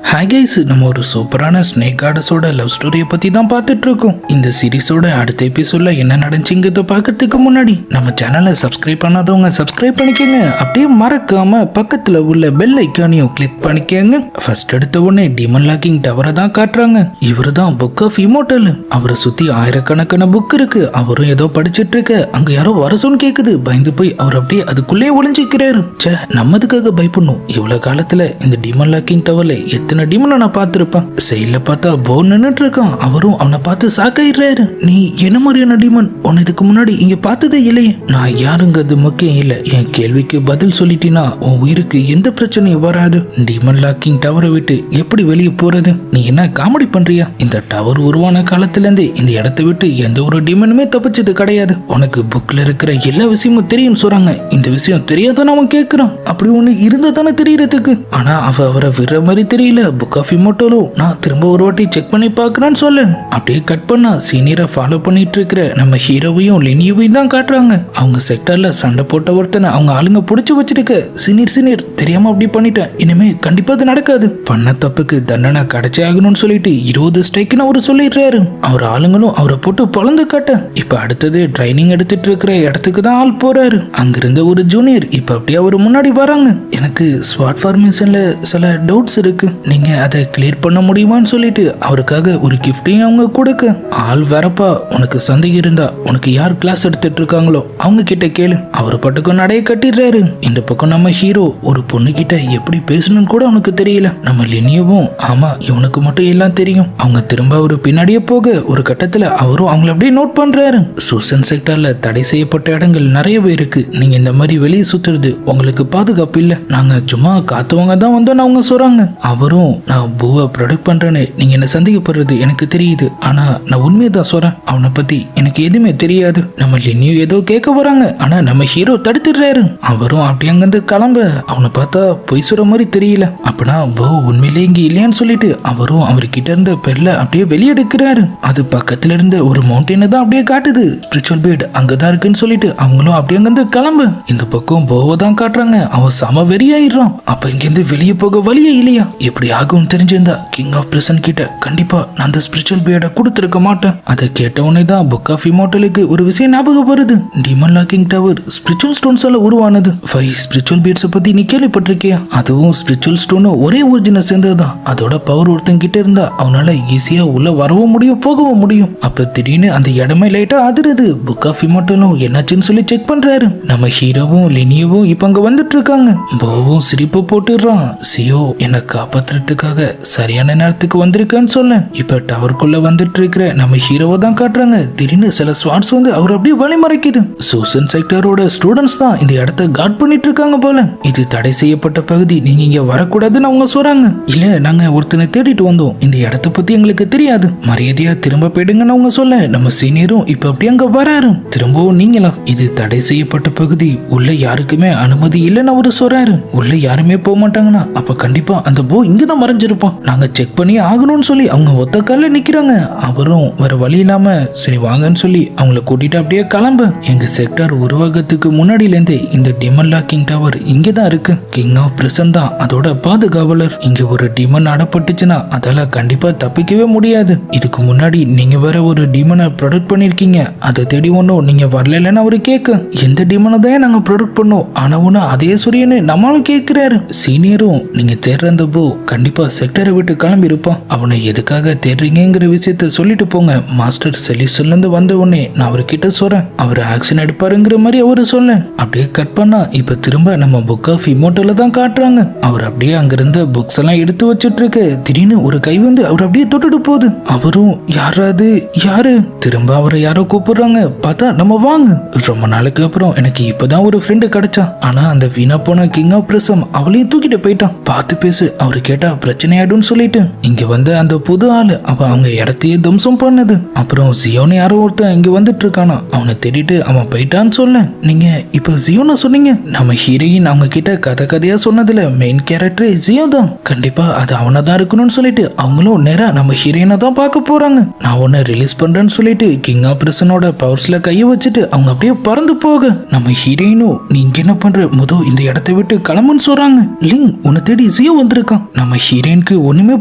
Hi guys, நம்ம ஒரு சூப்பரான ஸ்னேக் கார்டஸோட லவ் ஸ்டோரியை பற்றி தான் பார்த்துட்டு இருக்கோம். இந்த சீரிஸோட அடுத்த எபிசோட்ல என்ன நடந்துச்சுங்கிறத பார்க்கறதுக்கு முன்னாடி நம்ம சேனலை சப்ஸ்கிரைப் பண்ணாதவங்க சப்ஸ்கிரைப் பண்ணிக்கோங்க. அப்படியே மறக்காம பக்கத்தில் உள்ள பெல் ஐக்கானையும் கிளிக் பண்ணிக்கோங்க. ஃபர்ஸ்ட் எடுத்த உடனே டீமன் லாக்கிங் டவரை தான் காட்டுறாங்க. இவரு தான் புக் ஆஃப் இமோர்டல். அவரை சுற்றி ஆயிரக்கணக்கான புக் இருக்கு. அவரும் ஏதோ படிச்சுட்டு இருக்க அங்கே யாரோ வரசோன்னு கேட்குது. பயந்து போய் அவர் அப்படியே அதுக்குள்ளே ஒளிஞ்சிக்கிறாரு. சே, நம்மதுக்காக பயப்படணும். இவ்வளோ காலத்தில் இந்த டீமன் லாக்கிங் டவர்ல எத்தனை டீமனை நான் பார்த்துருப்பேன். சைட்ல பார்த்தா போ நின்னுட்டு இருக்கான். அவரும் அவனை பார்த்து சாக்காயிடுறாரு. நீ என்ன மாதிரியான டீமன்? உன்னை இதுக்கு முன்னாடி இங்க பார்த்ததே இல்லையே. நான் யாருங்கிறது முக்கியம் இல்லை. என் கேள்விக்கு பதில் சொல்லிட்டீன்னா உன் உயிருக்கு எந்த பிரச்சனையும் வராது. டீமன் லாக்கிங் டவரை விட்டு எப்படி வெளியே போறது? நீ என்ன காமெடி பண்றியா? இந்த டவர் உருவான காலத்துல இருந்தே இந்த இடத்தை விட்டு எந்த ஒரு டீமனுமே தப்பிச்சது கிடையாது. உனக்கு புக்ல இருக்கிற எல்லா விஷயமும் தெரியும் சொல்றாங்க. இந்த விஷயம் தெரியாதானே அவன் கேட்கிறான். அப்படி ஒண்ணு இருந்தா தானே தெரியறதுக்கு. ஆனா அவரை விடுற மாதிரி தெரியல. புக் ஆஃப் இமோர்டலும் நான் திரும்ப ஒரு வாட்டி செக் பண்ணி பார்க்கறேன்னு சொல்ல அப்படியே கட் பண்ணா சீனியரை ஃபாலோ பண்ணிட்டு இருக்கிற நம்ம ஹீரோவையும் லினியவையும் தான் காட்டுறாங்க. அவங்க செக்டர்ல சண்டை போட்ட ஒருத்தனை அவங்க ஆளுங்க புடிச்சு வச்சிருக்க. சீனியர் தெரியாம அப்படி பண்ணிட்டேன். இனிமே கண்டிப்பா அது நடக்காது. பண்ண தப்புக்கு தண்டனை கிடைச்சே ஆகணும்னு சொல்லிட்டு 20 ஸ்ட்ரைக்குன்னு அவரு சொல்லிடுறாரு. அவர் ஆளுங்களும் அவரை போட்டு பொழந்து காட்ட. இப்ப அடுத்தது ட்ரைனிங் எடுத்துட்டு இருக்கிற இடத்துக்கு தான் ஆள் போறாரு. அங்கிருந்த ஒரு ஜூனியர் இப்ப அப்படியே அவர் முன்னாடி வராங்க. எனக்கு ஸ்வாட் ஃபார்மேஷன்ல சில டவுட்ஸ் இருக்கு. நீங்க அதை கிளியர் பண்ண முடியுமான்னு சொல்லிட்டு அவருக்காக ஒரு கிஃப்டையும் அவங்க கொடுக்க. ஆள் வரப்பா, உனக்கு சந்தேகம் இருந்தா உனக்கு யார் கிளாஸ் எடுத்துட்டு இருக்காங்களோ அவங்க கிட்ட கேளு. அவர் பட்டுக்கும் நடைய கட்டிடுறாரு. இந்த பக்கம் நம்ம ஹீரோ ஒரு பொண்ணு கிட்ட எப்படி பேசணும்னு கூட அவனுக்கு தெரியல. நம்ம லினியவும் ஆமா இவனுக்கு மட்டும் எல்லாம் தெரியும். அவங்க திரும்ப ஒரு பின்னாடியே போக ஒரு கட்டத்துல அவரும் அவங்கள அப்படியே நோட் பண்றாரு. சூசன் செக்டர்ல தடை செய்யப்பட்ட இடங்கள் நிறையவே இருக்கு. நீங்க இந்த மாதிரி வெளியே சுத்துறது உங்களுக்கு பாதுகாப்பு இல்ல. நாங்க சும்மா காத்தவங்க தான் வந்தோம் அவங்க சொல்றாங்க. அவரும் நான் பூவை ப்ரொடக்ட் பண்றேன்னு நீங்க என்ன சந்தேகப்படுறது எனக்கு தெரியுது. ஆனா நான் உண்மையை தான் சொல்றேன். அவனை பத்தி எனக்கு எதுவுமே தெரியாது. நம்ம லினியும் ஏதோ கேட்க வராங்க. ஆனா நம்ம ஹீரோ தடுத்துடுறாரு. அவரும் அப்படி அங்கிருந்து கிளம்ப அவனை பார்த்தா பொய் சொல்ற மாதிரி தெரியல. அப்பனா போ உண்மையிலே இங்க இல்லையான்னு சொல்லிட்டு அவரும் அவர்கிட்ட இருந்த பெர்ல அப்படியே வெளியெடுக்கிறாரு. அது பக்கத்துல இருந்த ஒரு மவுண்டனை தான் அப்படியே காட்டுது. ஸ்பிரிச்சுவல் பீட் அங்கதான் இருக்குன்னு சொல்லிட்டு அவங்களும் அப்படியே அங்கிருந்து கிளம்ப. இந்த பக்கம் போவை தான் காட்டுறாங்க. அவன் சம வெறியாயிடுறான். அப்ப இங்கிருந்து வெளியே போக வழியே இல்லையா? எப்படி ஆகும் தெரிஞ்சிருந்தா கிங் ஆஃப் பிரிசன் கிட்ட கண்டிப்பா நான் அந்த ஸ்பிரிச்சுவல் பீடை கொடுத்துருக்க மாட்டேன். அதை கேட்ட உடனே தான் புக் ஆஃப் இமோர்டலுக்கு ஒரு விஷயம் ஞாபகம் வருது. டீமன் லாக்கிங் டவர் ஸ்பிரிச்சுவல் ஸ்டோன்ஸால உருவானது. 5 ஸ்பிரிச்சுவல் பீட்ஸ் பத்தி நீ கேள்விப்பட்டிருக்கியா? அதுவும் ஸ்பிரிச்சுவல் ஸ்டோன் ஒரே ஒரிஜினல் சேர்ந்ததுதான். அதோட பவர் ஒருத்தன் கிட்ட இருந்தா அவனால ஈஸியா உள்ள வரவும் முடியும் போகவும் முடியும். அப்ப திடீர்னு அந்த இடமே லைட்டா அதிருது. புக் ஆஃப் இமோர்டலும் என்னாச்சுன்னு சொல்லி செக் பண்றாரு. நம்ம ஹீரோவும் லினியவும் இப்ப அங்க வந்துட்டு இருக்காங்க. போவும் சிரிப்பு போட்டுடுறான். சியோ என்ன காப்பாத்துறதுக்காக சரியான நேரத்துக்கு வந்திருக்கான்னு சொல்ல. இப்ப டவருக்குள்ள வந்துட்டு இருக்கிற நம்ம ஹீரோவை தான் காட்டுறாங்க. திடீர்னு சில ஸ்வாட்ஸ் வந்து அவர் அப்படியே வழி மறைக்குது. சூசன் செக்டரோட ஸ்டூடெண்ட்ஸ் தான் இந்த இடத்த கார்ட் பண்ணிட்டு இருக்காங்க போல. இது தடை செய்யப்பட்ட பகுதி, நீங்க இங்க வரக்கூடாதுன்னு அவங்க சொல்றாங்க. இல்ல, நாங்க ஒருத்தனை தேடிட்டு வந்தோம். இந்த இடத்த பத்தி எங்களுக்கு தெரியாது. மரியாதையா திரும்ப போயிடுங்கன்னு அவங்க சொல்ல நம்ம சீனியரும் இப்ப அப்படியே அங்க வராரு. திரும்பவும் நீங்களா? இது தடை செய்யப்பட்ட பகுதி, உள்ள யாருக்குமே அனுமதி இல்லைன்னு அவரு சொல்றாரு. உள்ள யாருமே போக மாட்டாங்கன்னா அப்ப கண்டிப்பா அந்த போ இங்கதான் மறைஞ்சிருப்பான். நாங்க செக் பண்ணி ஆகணும்னு சொல்லி அவங்க ஒத்த கால நிக்கிறாங்க. அவரும் வேற வழி இல்லாம சரி வாங்கன்னு சொல்லி அவங்கள கூட்டிட்டு அப்படியே கிளம்ப. எங்க செக்டர் உருவாகத்துக்கு முன்னாடில இருந்தே இந்த டீமன் லாக்கிங் டவர் இங்கதான் இருக்கு. கிங் ஆஃப் பிரிசன் தான் அதோட பாதுகாவலர். இங்க ஒரு டீமன் அடப்பட்டுச்சுன்னா அதால கண்டிப்பா தப்பிக்கவே முடியாது. இதுக்கு முன்னாடி நீங்க வேற ஒரு டீமனை ப்ரொடக்ட் பண்ணிருக்கீங்க. அதை தேடி ஒன்னும் நீங்க வரலன்னு அவரு கேட்க, எந்த டீமனை தான் நாங்க ப்ரொடக்ட் பண்ணோம் ஆனா ஒன்னு அதே சூரியன்னு நம்மளும் கேட்கிறாரு. சீனியரும் நீங்க தேடுற அந்த போ கண்டிப்பா செக்டரை விட்டு கிளம்பி இருப்பான். அவனை எதுக்காக தேடுறீங்கிற விஷயத்த சொல்லிட்டு போங்க. மாஸ்டர் சொல்யூஷன்ல இருந்து வந்த உடனே நான் அவர்கிட்ட சொல்றேன். அவர் ஆக்ஷன் எடுப்பாருங்கிற மாதிரி அவரு சொல்ல அப்படியே கட் பண்ணா இப்ப திரும்ப நம்ம புக் ஆஃப் இமோர்டல தான் காட்டுறாங்க. அவர் அப்படியே அங்கிருந்த புக்ஸ் எல்லாம் எடுத்து வச்சிட்டு இருக்கு. திடீர்னு ஒரு கை வந்து அவர் அப்படியே தொட்டுட்டு போகுது. அவரும் யாராவது யாரு? திரும்ப அவரை யாரோ கூப்பிடுறாங்க. பார்த்தா நம்ம வாங்க. ரொம்ப நாளுக்கு அப்புறம் எனக்கு இப்பதான் ஒரு ஃப்ரெண்டு கிடைச்சா. ஆனா அந்த வீணா போன கிங் ஆஃப் பிரசம் அவளையும் தூக்கிட்டு போயிட்டான். பார்த்து பேசு, அவரு கேட்டா பிரச்சனையாடும் சொல்லிட்டு இங்க வந்து அந்த புது ஆளு அவங்க இடத்தையே தம்சம் பண்ணது. அப்புறம் ஜியோன்னு யாரோ ஒருத்தன் இங்க வந்துட்டு இருக்கானா. அவனை தேடிட்டு அவன் போயிட்டான்னு சொல்ல. நீங்க இப்ப ஜியோன்னு சொன்னீங்க. நம்ம ஹீரோயின் அவங்க கிட்ட கதையா சொன்னதுல மெயின் கேரக்டர் ஜியோ தான். கண்டிப்பா அது அவனை தான் இருக்கணும்னு சொல்லிட்டு அவங்களும் நேரா நம்ம ஹீரோயினை தான் பார்க்க போறாங்க. நான் உன்னை ரிலீஸ் பண்றேன்னு சொல்லிட்டு கிங் ஆஃப் பிரசனோட பவர்ஸ்ல கைய வச்சுட்டு அவங்க அப்படியே பறந்து போக நம்ம ஹீரோயினும் நீங்க என்ன பண்ற முதோ இந்த இடத்தை விட்டு கிளம்புன்னு சொல்றாங்க. லிங் உன்னை தேடி ஜியோ வந்திருக்கான். நம்ம நம்ம ஹீரோயினுக்கு ஒண்ணுமே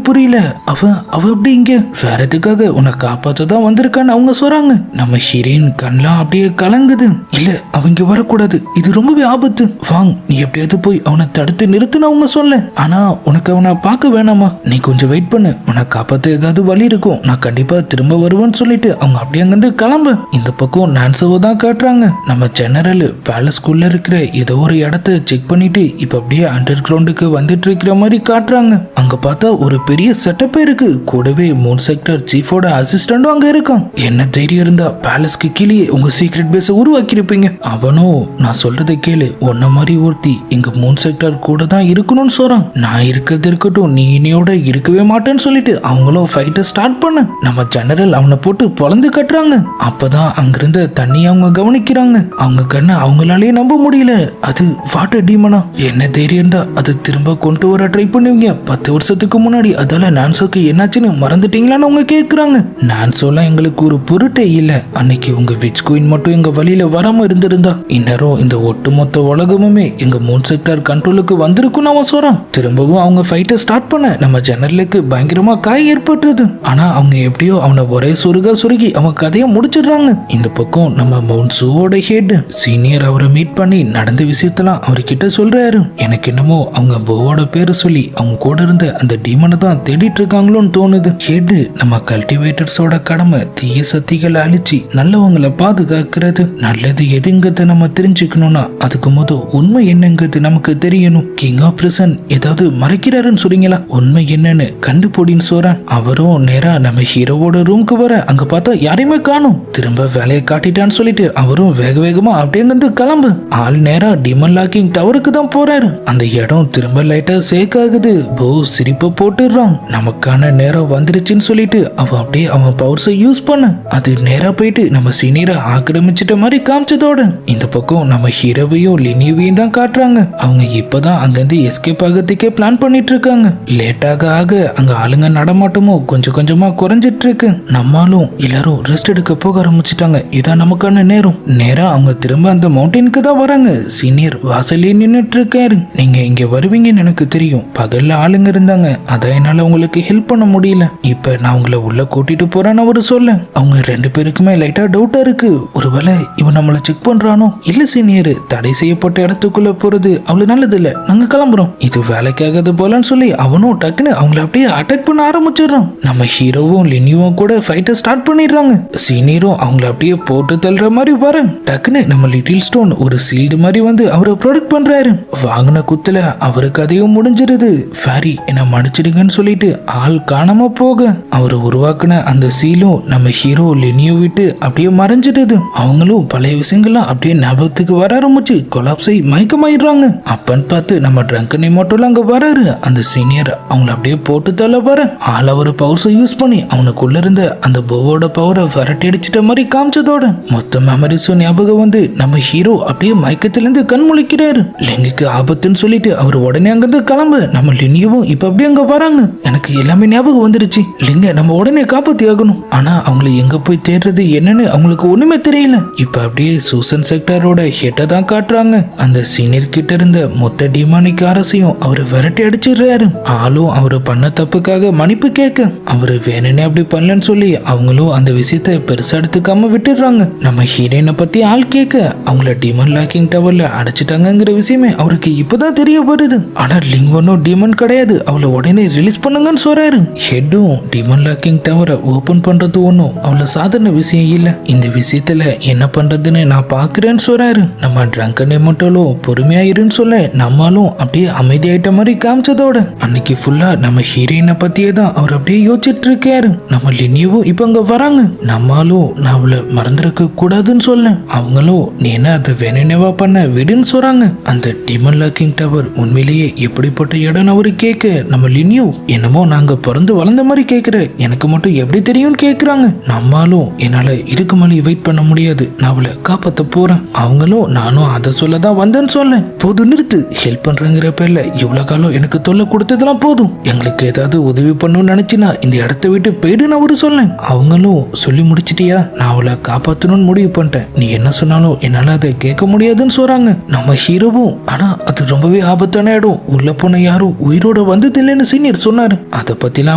புரியல. அவ அப்படி இங்க வேற எதுக்காக உன்னை காப்பாத்த தான் வந்திருக்கான்னு அவங்க சொல்றாங்க. நம்ம ஹீரோயின் கண்ணெல்லாம் அப்படியே கலங்குது. இல்ல அவங்க வரக்கூடாது, இது ரொம்பவே ஆபத்து. வாங்க நீ எப்படியாவது போய் அவனை தடுத்து நிறுத்துன்னு அவங்க சொல்ல. ஆனா உனக்கு அவனை பார்க்க வேணாமா, நீ கொஞ்சம் வெயிட் பண்ணு, உன்னை காப்பாத்த ஏதாவது வழி இருக்கும், நான் கண்டிப்பா திரும்ப வருவேன்னு சொல்லிட்டு அவங்க அப்படியே அங்கிருந்து கிளம்பு. இந்த பக்கம் நான்சோவை தான் காட்டுறாங்க. நம்ம ஜெனரல் பேலஸ்குள்ள இருக்கிற ஏதோ ஒரு இடத்த செக் பண்ணிட்டு இப்ப அப்படியே அண்டர் கிரவுண்டுக்கு வந்துட்டு இருக்கிற மாதிரி காட்டுறாங்க. அங்க பார்த்தா ஒரு பெரிய செட்டப்பே இருக்கு. கூடவே மூன் செக்டர் சீஃபோட அசிஸ்டண்டும் அங்க இருக்கான். என்ன தைரியம் இருந்தா பேலஸ்க்கு கீழே உங்க சீக்ரெட் பேஸ உருவாக்கி இருப்பீங்க. அவனும் நான் சொல்றதை கேளு, உன்ன மாதிரி ஒருத்தி எங்க மூன் செக்டர் கூட தான் இருக்கணும்னு சொல்றான். நான் இருக்கிறது இருக்கட்டும், நீ இனியோட இருக்கவே மாட்டேன்னு சொல்லிட்டு அவங்களும் ஃபைட்டை ஸ்டார்ட் பண்ண. நம்ம ஜெனரல் அவனை போட்டு பொழந்து கட்டுறாங்க. அப்பதான் அங்கிருந்த தண்ணி அவங்க கவனிக்கிறாங்க. அவங்க கண்ணை அவங்களாலே நம்ப முடியல. அது வாட்டர் டீமனா? என்ன தைரியம் தான் அதை திரும்ப கொண்டு வர ட்ரை பண்ணுவீங்க? 10 வருஷத்துக்கு முன்னாடி அதால நான்சோக்கு என்னாச்சுன்னு மறந்துட்டீங்களான்னு அவங்க கேக்குறாங்க. நான்சோலாம் எங்களுக்கு ஒரு பொருட்டே இல்ல. அன்னைக்கு உங்க விச் குயின் மட்டும் எங்க வழியில வராம இருந்திருந்தா இந்நேரம் இந்த ஒட்டுமொத்த உலகமுமே எங்க மூன் செக்டர் கண்ட்ரோலுக்கு வந்திருக்குன்னு அவன் சொல்றான். திரும்பவும் அவங்க ஃபைட்டை ஸ்டார்ட் பண்ண நம்ம ஜெனரலுக்கு பயங்கரமா காய் ஏற்பட்டுருது. ஆனா அவங்க எப்படியோ அவனை ஒரே சுருகி அவங்க கதையை முடிச்சிடுறாங்க. இந்த பக்கம் நம்ம மவுன்சூவோட ஹெட் சீனியர் அவரை மீட் பண்ணி நடந்த விஷயத்தெல்லாம் அவர்கிட்ட சொல்றாரு. எனக்கு என்னமோ அவங்க போவோட பேரு சொல்லி அவங்க கூட இருந்த அந்த டீமனை தான் தேடிட்டு இருக்காங்களோன்னு தோணுது. ஹெட் நம்ம கல்டிவேட்டர்ஸோட கடமை தீய சக்திகளை அழிச்சு நல்லவங்களை பாதுகாக்கிறது. நல்லது எதுங்கிறத நம்ம தெரிஞ்சுக்கணும்னா அதுக்கு முதல் உண்மை என்னங்கிறது நமக்கு தெரியணும். கிங் ஆஃப் பிரிசன் ஏதாவது மறைக்கிறாருன்னு சொல்றீங்களா? உண்மை என்னன்னு கண்டுபிடின்னு சொல்றேன். அவரும் நேரா நம்ம ஹீரோவோட ரூமுக்கு வர அங்க பார்த்தா யாரையுமே காணும். திரும்ப வேலையை காட்டிட்டான்னு சொல்லிட்டு அவரும் வேகமா அப்படியே வந்து கிளம்பு. ஆள் நேரா டிமன் லாக்கிங் டவருக்கு தான் போறாரு. அந்த இடம் திரும்ப லைட்டா சேக் ஆகுது. போ சிரிப்ப போட்டுடுறான். நமக்கான நேரம் வந்துருச்சுன்னு சொல்லிட்டு அவன் அப்படியே அவன் பவர்ஸை யூஸ் பண்ண அது நேரா போயிட்டு நம்ம சீனியரை ஆக்கிரமிச்சிட்ட மாதிரி காமிச்சதோட இந்த பக்கம் நம்ம ஹீரோவையும் லினியவையும் தான் காட்டுறாங்க. அவங்க இப்பதான் அங்கிருந்து எஸ்கேப் ஆகிறதுக்கே பிளான் பண்ணிட்டு இருக்காங்க. லேட்டாக ஆக அங்க ஆளுங்க நடமாட்டமும் கொஞ்சமா குறைஞ்சிட்டு இருக்கு. நம்மளும் எல்லாரும் ரெஸ்ட் எடுக்க போக ஆரம்பிச்சிட்டாங்க. இதான் நமக்கான நேரம். நேரா அவங்க திரும்ப அந்த மவுண்டனுக்கு தான் வராங்க. சீனியர் வாசலே நின்னுட்டு இருக்காரு. நீங்க இங்க வருவீங்கன்னு எனக்கு தெரியும். பகல்ல ஆளுங்க இருந்தாங்க, அதான் என்னால உங்களுக்கு ஹெல்ப் பண்ண முடியல. இப்ப நான் உங்களை உள்ள கூட்டிட்டு போறேன்னு அவரு சொல்ல அவங்க 2 பேருக்குமே லைட்டா டவுட்டா இருக்கு. ஒருவேளை இவன் நம்மள செக் பண்றானோ? இல்ல சீனியர், தடை செய்யப்பட்ட இடத்துக்குள்ள போறது அவ்வளவு நல்லது இல்ல, நாங்க கிளம்புறோம், இது வேலைக்காகாது போலன்னு சொல்லி அவனும் டக்குன்னு அவங்கள அப்படியே அட்டாக் பண்ண ஆரம்பிச்சிடுறான். நம்ம ஹீரோவும் லினியும் கூட ஃபைட்டை ஸ்டார்ட் பண்ணிடுறாங்க. சீனியரும் அவங்கள அப்படியே போட்டு தள்ளுற மாதிரி வர டக்குன்னு நம்ம லிட்டில் ஸ்டோன் ஒரு சீல்டு மாதிரி வந்து அவரை ப்ரொடெக்ட் பண்றாரு. வாங்கின குத்துல அவருக்கு அதையும் முடிஞ்சிருது. ஃபேரி என்ன மன்னிச்சிடுங்கன்னு சொல்லிட்டு ஆள் காணாம போக அவரை உருவாக்குன அந்த சீலும் நம்ம ஹீரோ லினியோ விட்டு அப்படியே மறைஞ்சிடுது. அவங்களும் பழைய விஷயங்கள்லாம் அப்படியே ஞாபகத்துக்கு வர ஆரம்பிச்சு கொலாப்ஸை மயக்கமாயிடுறாங்க. அப்பன்னு பார்த்து நம்ம ட்ரங்கனி மட்டும் அங்க வராரு. அந்த சீனியர் அவங்கள அப்படியே போட்டு தள்ள வர ஆள் அவர் பவர்ஸை யூஸ் பண்ணி அவனுக்குள்ள இருந்த அந்த போவோட பவரை விரட்டி அடிச்சிட்ட மாதிரி காமிச்சதோட மொத்த மெமரிஸும் ஞாபகம் வந்து நம்ம ஹீரோ அப்படியே மயக்கத்திலிருந்து கண் முழிக்கிறாரு. லிங்குக்கு ஆபத்துன்னு சொல்லிட்டு அவர் உடனே அங்கிருந்து கிளம்ப நம்ம லினியவும் இப்ப அப்படியே அங்க வராங்க. எனக்கு எல்லாமே ஞாபகம் வந்துருச்சு. லிங்க நம்ம உடனே காப்பாத்தி ஆகணும். ஆனா அவங்களை எங்க போய் தேடுறது என்னன்னு அவங்களுக்கு ஒண்ணுமே தெரியல. இப்ப அப்படியே சூசன் செக்டரோட ஹெட்டை தான் காட்டுறாங்க. அந்த சீனியர் கிட்ட இருந்த மொத்த டிமானிக் அரசையும் அவரை விரட்டி அடிச்சிடுறாரு. ஆளும் அவரு பண்ண தப்புக்காக மன்னிப்பு கேட்க அவரு வேணும்னே அப்படி பண்ணலன்னு சொல்லி அவங்களும் அந்த விஷயத்த பெருசா எடுத்துக்காம விட்டுடுறாங்க. நம்ம ஹீரோயினை பத்தி ஆள் கேட்க அவங்கள டிமன் லாக்கிங் டவர்ல அடைச்சிட்டாங்கிற விஷயமே அவருக்கு இப்பதான் தெரிய வருது. ஆனா லிங் ஒன்னும் டிமன் கிடையாது, அவளை உடனே ரிலீஸ் பண்ணுங்கன்னு சொல்றாரு. ஹெட்டும் டிமன் லாக்கிங் டவரை ஓபன் பண்றது ஒன்னும் அவ்வளவு சாதாரண விஷயம் இல்ல, இந்த விஷயத்துல என்ன பண்றதுன்னு நான் பாக்குறேன்னு சொல்றாரு. நம்ம ட்ரங்கனே மட்டும் பொறுமையா இருன்னு சொல்ல நம்மளும் அப்படியே அமைதியாயிட்ட மாதிரி காமிச்சதோட அன்னைக்கு ஃபுல்லா நம்ம ஹீரோயினை பத்தியே தான் அவர் அப்படியே யோசிச்சுட்டு இருக்காரு. நம்ம லினியவும் இப்ப அங்க வராங்க. நம்மளும் நான் அவளை மறந்துருக்க கூடாதுன்னு சொல்ல அவங்களும் நீ என்ன அதை வேணுனேவா பண்ண விடுன்னு சொல்றாங்க. அந்த டிமன் லாக்கிங் டவர் உண்மையிலேயே எப்படிப்பட்ட இடம் அவரு கேட்க நம்ம லினியோ என்னமோ நாங்க பிறந்து வளர்ந்த மாதிரி கேட்கிற, எனக்கு மட்டும் எப்படி தெரியும்னு கேக்குறாங்க. நம்மளும் என்னால இதுக்கு மேலே வெயிட் பண்ண முடியாது, நான் அவளை காப்பாத்த போறேன். அவங்களும் நானும் அதை சொல்லதான் வந்தேன்னு சொல்ல போது நிறுத்து, ஹெல்ப் பண்றங்கிற பேர்ல இவ்வளவு காலம் எனக்கு தொல்லை கொடுத்ததெல்லாம் போதும், எங்களுக்கு ஏதாவது உதவி பண்ணணும்னு நினைச்சினா இந்த இடத்த விட்டு போயிடுன்னு அவரு சொல்ல அவங்களும் சொல்லி முடிச்சிட்டியா, நான் அவளை காப்பாத்தணும்னு முடிவு பண்ணிட்டேன், நீ என்ன சொன்னாலும் என்னால அதை கேட்க முடியாதுன்னு சொல்றாங்க. நம்ம ஹீரோவும் ஆனா அது ரொம்பவே ஆபத்தான இடம், உள்ள போன யாரும் உயிரோட கூட வந்தது இல்லைன்னு சீனியர் சொன்னாரு. அதை பத்திலாம்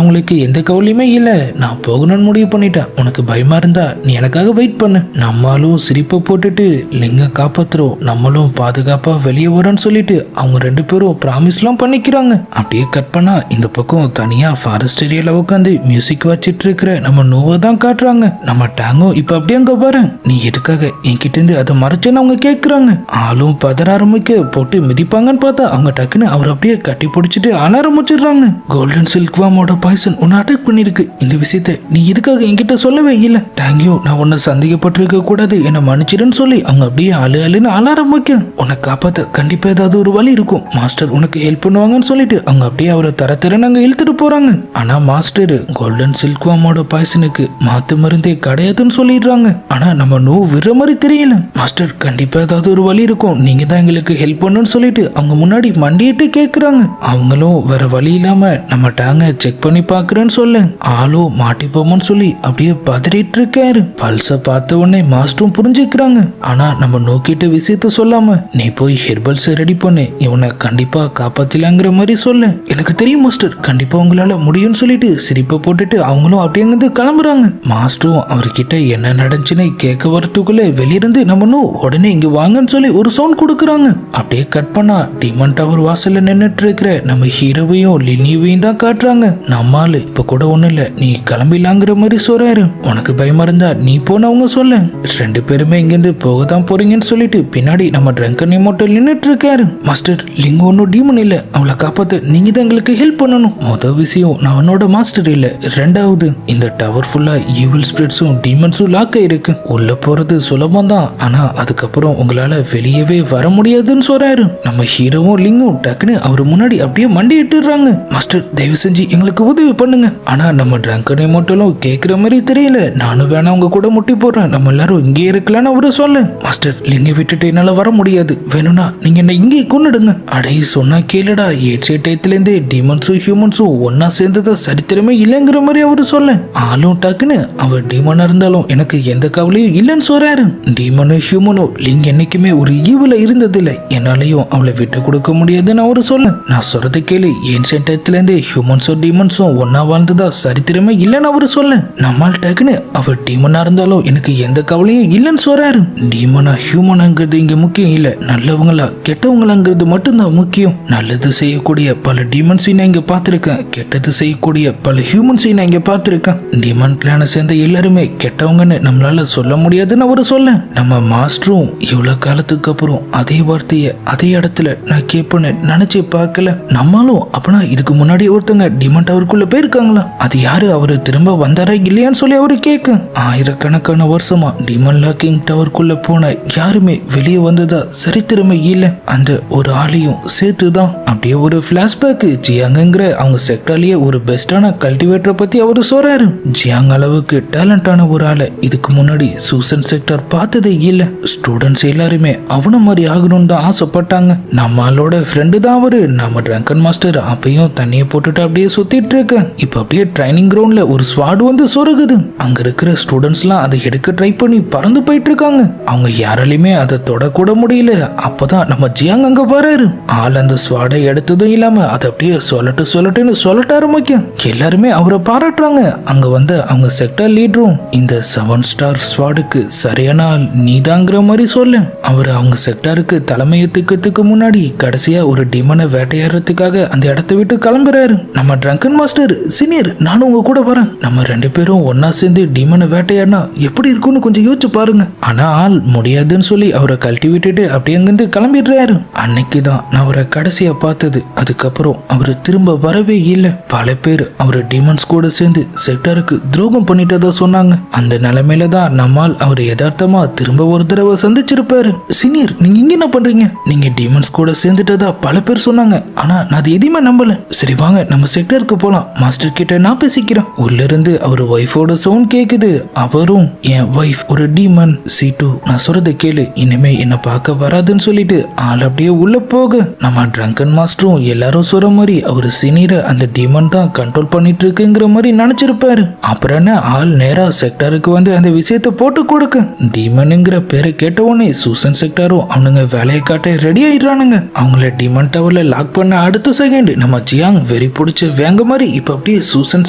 அவங்களுக்கு எந்த கவலையுமே இல்ல. நான் போகணும்னு முடிவு பண்ணிட்டேன். உனக்கு பயமா இருந்தா நீ எனக்காக வெயிட் பண்ணு. நம்மளும் சிரிப்பை போட்டுட்டு லிங்க காப்பாத்துறோம், நம்மளும் பாதுகாப்பா வெளியே வரோன்னு சொல்லிட்டு அவங்க 2 பேரும் ப்ராமிஸ்லாம் பண்ணிக்கிறாங்க. அப்படியே கட் பண்ணா இந்த பக்கம் தனியா ஃபாரஸ்ட் ஏரியால உட்காந்து மியூசிக் வச்சிட்டு இருக்கிற நம்ம நோவை தான் காட்டுறாங்க. நம்ம டாங்கோ இப்ப அப்படியே அங்க பாரு, நீ எதுக்காக என்கிட்ட இருந்து அதை மறைச்சேன்னு அவங்க கேக்குறாங்க. ஆளும் பதற ஆரம்பிக்க போட்டு மிதிப்பாங்கன்னு பார்த்தா அவங்க டக்குன்னு அவர் அப்படியே கட்டி பிடிச்சிட்டு அழ ஆரம்பிச்சிடுறாங்க. கோல்டன் சில்க் வாமோட பாய்சன் உன்னை அட்டாக் பண்ணிருக்கு. இந்த விஷயத்த நீ எதுக்காக என்கிட்ட சொல்லவே இல்ல? டாங்கியோ, நான் உன்னை சந்தேகப்பட்டிருக்க கூடாது, என்ன மன்னிச்சிடுன்னு சொல்லி அவங்க அப்படியே அழுன்னு அழ ஆரம்பிக்க, உன்னை காப்பாத்த கண்டிப்பா ஏதாவது ஒரு வழி இருக்கும், மாஸ்டர் உனக்கு ஹெல்ப் பண்ணுவாங்கன்னு சொல்லிட்டு அவங்க அப்படியே அவரை தரத்திறன்னு அங்க இழுத்துட்டு போறாங்க. ஆனா மாஸ்டர் கோல்டன் சில்க் வாமோட பாய்சனுக்கு மாத்து மருந்தே கிடையாதுன்னு சொல்லிடுறாங்க. ஆனா நம்ம நோ விடுற மாதிரி தெரியல. மாஸ்டர் கண்டிப்பா ஏதாவது ஒரு வழி இருக்கும், நீங்க தான் எங்களுக்கு ஹெல்ப் பண்ணுன்னு சொல்லிட்டு அவங்க முன்னாடி மண்டிட்டு கேக்குறாங்க. அவங்களும் வேற வழி இல்லாம நம்ம டாங்க செக் பண்ணி பாக்குறேன்னு சொல்ல ஆளோ மாட்டிப்போமோன்னு சொல்லி அப்படியே பதறிட்டு இருக்காரு. பல்ஸ பார்த்த உடனே மாஸ்டரும் புரிஞ்சுக்கிறாங்க. ஆனா நம்ம நோக்கிட்ட விஷயத்த சொல்லாம நீ போய் ஹெர்பல்ஸ் ரெடி பண்ணு, இவனை கண்டிப்பா காப்பாத்திலாங்கிற மாதிரி சொல்ல எனக்கு தெரியும் மாஸ்டர், கண்டிப்பா உங்களால முடியும்னு சொல்லிட்டு சிரிப்பை போட்டுட்டு அவங்களும் அப்படியே கிளம்புறாங்க. மாஸ்டரும் அவர்கிட்ட என்ன நடந்துச்சுன்னு கேட்க வரத்துக்குள்ள வெளியிருந்து நம்ம உடனே இங்க வாங்கன்னு சொல்லி ஒரு சவுண்ட் கொடுக்குறாங்க. அப்படியே கட் பண்ணா டிமன் டவர் வாசல்ல நின்னுட்டு இருக்கிற நம்ம ஹீரோவையும் லினியவையும் தான் காட்டுறாங்க. நம்மால இப்ப கூட ஒண்ணு இல்ல, நீ கிளம்பிலாங்கிற மாதிரி சொல்றாரு. உனக்கு பயமா இருந்தா நீ போனவங்க சொல்ல 2 பேருமே இங்கிருந்து போக தான் போறீங்கன்னு சொல்லிட்டு பின்னாடி நம்ம ட்ரங்கனி மட்டும் நின்னுட்டு இருக்காரு. மாஸ்டர் லிங்க் ஒன்னும் டீமன் இல்ல, அவளை காப்பாத்த நீங்க தான் எங்களுக்கு ஹெல்ப் பண்ணணும். மொதல் விஷயம் நான் அவனோட மாஸ்டர் இல்ல, 2வது இந்த டவர் ஃபுல்லா ஈவில் ஸ்பிரிட்ஸும் டீமன்ஸும் லாக் ஆயிருக்கு. உள்ள போறது சுலபம் தான், ஆனா அதுக்கப்புறம் உங்களால வெளியவே வர முடியாதுன்னு சொல்றாரு. நம்ம ஹீரோவும் லிங்கும் டக்குன்னு அவர் முன்னாடி அப்படியே மண்டிட்டுறாங்க. மாஸ்டர் தயவு செஞ்சு எங்களுக்கு உதவி பண்ணுங்க. ஆனா நம்ம ட்ரங்கனை மட்டும் கேக்குற மாதிரி தெரியல. நானும் வேணா உங்க கூட முட்டி போடுறேன், நம்ம எல்லாரும் இங்கே இருக்கலான்னு அவரு சொல்ல மாஸ்டர் லிங்கை விட்டுட்டு என்னால வர முடியாது, வேணும்னா நீங்க என்ன இங்கே கொன்னுடுங்க. அடே சொன்னா கேளுடா, ஏட்சே டயத்துல இருந்தே டீமன்ஸும் ஹியூமன்ஸும் ஒன்னா சேர்ந்ததா சரித்திரமே இல்லைங்கிற மாதிரி அவரு சொல்ல ஆளும் டக்குன்னு அவர் டீமனா இருந்தாலும் எனக்கு எந்த கவலையும் இல்லைன்னு சொல்றாரு. டீமனோ ஹியூமனோ லிங் என்னைக்குமே ஒரு ஈவுல இருந்தது இல்லை, என்னாலையும் அவளை விட்டு கொடுக்க முடியாதுன்னு அவரு சொல்ல நான் சொல்றதை கேளு, ஏன்ஷியன்ட் டயத்துல இருந்தே ஹியூமன்ஸும் டீமன்ஸும் ஒன்னா வாழ்ந்ததா சரித்திரமே இல்லைன்னு அவரு சொல்ல நம்மால் டக்குன்னு அவர் டீமனா இருந்தாலும் எனக்கு எந்த கவலையும் இல்லைன்னு சொல்றாரு. டீமனா ஹியூமனாங்கிறது இங்க முக்கியம் இல்ல, நல்லவங்களா கெட்டவங்களாங்கிறது மட்டும்தான் முக்கியம். நல்லது செய்யக்கூடிய பல டீமன்ஸை நான் இங்க பார்த்திருக்கேன், கெட்டது செய்யக்கூடிய பல ஹியூமன்ஸை நான் இங்க பார்த்திருக்கேன். டீமன் கிளானை சேர்ந்த எல்லாருமே கெட்டவங்கன்னு நம்மளால சொல்ல முடியாதுன்னு அவரு சொல்ல நம்ம மாஸ்டரும் இவ்வளவு காலத்துக்கு அப்புறம் அதே வார்த்தைய அதே இடத்துல நான் கேட்பேன்னு நினைச்சு பார்க்கல. நம்மளும் அப்பனா இதுக்கு முன்னாடி ஒருத்தங்க டீமன் டவருக்குள்ள போயிருக்காங்களா, அது யாரு, அவரு திரும்ப வந்தாரா இல்லையான்னு சொல்லி அவரு கேட்க ஆயிரக்கணக்கான வருஷமா டீமன் லாக்கிங் டவருக்குள்ள போன யாருமே வெளியே வந்ததா சரித்திரமே இல்ல, அந்த ஒரு ஆளையும் சேர்த்துதான். அப்படியே ஒரு பிளாஷ்பேக் ஜியாங்கிற அவங்க செக்டாலேயே ஒரு பெஸ்டான கல்டிவேட்டரை பத்தி அவரு சொல்றாரு. ஜியாங் அளவுக்கு டேலண்டான ஒரு ஆளை இதுக்கு முன்னாடி சூசன் செக்டர் பார்த்ததே இல்ல. ஸ்டூடெண்ட்ஸ் எல்லாருமே அவன மாதிரி ஆகணும்னு தான் ஆசைப்பட்டாங்க. நம்மளோட ஃப்ரெண்டு தான் அவரு. நம்ம ட்ரங்கன் மாஸ்டர் அப்பயும் தண்ணியை போட்டுட்டு அப்படியே சுத்திட்டு இருக்க இப்ப அப்படியே ட்ரைனிங் கிரவுண்ட்ல ஒரு ஸ்வாட் வந்து சொருகுது. அங்க இருக்கிற ஸ்டூடெண்ட்ஸ் எல்லாம் அதை எடுக்க ட்ரை பண்ணி பறந்து போயிட்டு இருக்காங்க. அவங்க யாராலையுமே அதை தொடக்கூட முடியல. அப்பதான் நம்ம ஜியாங் அங்க வராரு. ஆள் அந்த ஸ்வாடை எடுத்ததும் இல்லாம அதை அப்படியே சொல்லட்டுன்னு சொல்லிட்டு ஆரம்பிக்கும். எல்லாருமே அவரை பாராட்டுறாங்க. அங்க வந்து அவங்க செக்டர் லீடரும் இந்த 7 ஸ்டார் ஸ்வாடுக்கு சரியான ஆள் நீதாங்கிற மாதிரி சொல்ல அவர் அவங்க செக்டாருக்கு தலைமையேத்துக்கிறதுக்கு முன்னாடி கடைசியா ஒரு டிமனை வேட்டையாடுறதுக்காக அந்த இடத்தை விட்டு கிளம்புறாரு. நம்ம ட்ரங்கன் மாஸ்டர் சீனியர் நானும் உங்க கூட வரேன், நம்ம 2 பேரும் ஒன்னா சேர்ந்து டிமனை வேட்டையாடினா எப்படி இருக்கும்னு கொஞ்சம் யோசிச்சு பாருங்க. ஆனா ஆள் முடியாதுன்னு சொல்லி அவரை கழட்டி விட்டுட்டு அப்படியே அங்கிருந்து கிளம்பிடுறாரு. அன்னைக்குதான் நான் அவரை கடைசியா பார்த்தது. அதுக்கப்புறம் அவரு திரும்ப வரவே இல்லை. பல பேர் அவரு டிமன்ஸ் கூட சேர்ந்து செக்டாருக்கு துரோகம் பண்ணிட்டதா சொன்னாங்க. அந்த நிலைமையில தான் நம்மால் அவர் யதார்த்தமா திரும்ப ஒரு தடவை சந்திச்சிருப்பாரு. சீனியர் நீங்க இங்க என்ன பண்றீங்க, நீங்க டிமன்ஸ் கூட சேர்ந்துட்டதா பல பேர் சொன்னாங்க, ஆனா நான் அது எதுவுமே நம்பல. சரி வாங்க நம்ம செக்டருக்கு போலாம், மாஸ்டர் கிட்ட நான் பேசிக்கிறேன். உள்ள இருந்து அவர் ஒய்ஃபோட சவுண்ட் கேக்குது. அவரும் என் ஒய்ஃப் ஒரு டீமன் C2, நான் சொல்றதை கேளு, இனிமே என்ன பார்க்க வராதுன்னு சொல்லிட்டு ஆள் அப்படியே உள்ள போக நம்ம ட்ரங்கன் மாஸ்டரும் எல்லாரும் சொல்ற மாதிரி அவர் சீனியரை அந்த டீமன் தான் கண்ட்ரோல் பண்ணிட்டு இருக்குங்கிற மாதிரி நினைச்சிருப்பாரு. அப்புறம் என்ன ஆள் நேரா செக்டாருக்கு வந்து அந்த விஷயத்தை போட்டு கொடுக்க டீமனுங்கிற பேரை கேட்ட உடனே சூசன் செக்டாரும் அவனுங்க வேலையை காட்ட ரெடி ஆயிடுறானுங்க. அவங்கள டீமன் டவர்ல லாக் பண்ண அடுத்த செகண்ட் நம்ம ஜியாங் வெறி பிடிச்ச வேங்க மாதிரி இப்ப அப்படியே சூசன்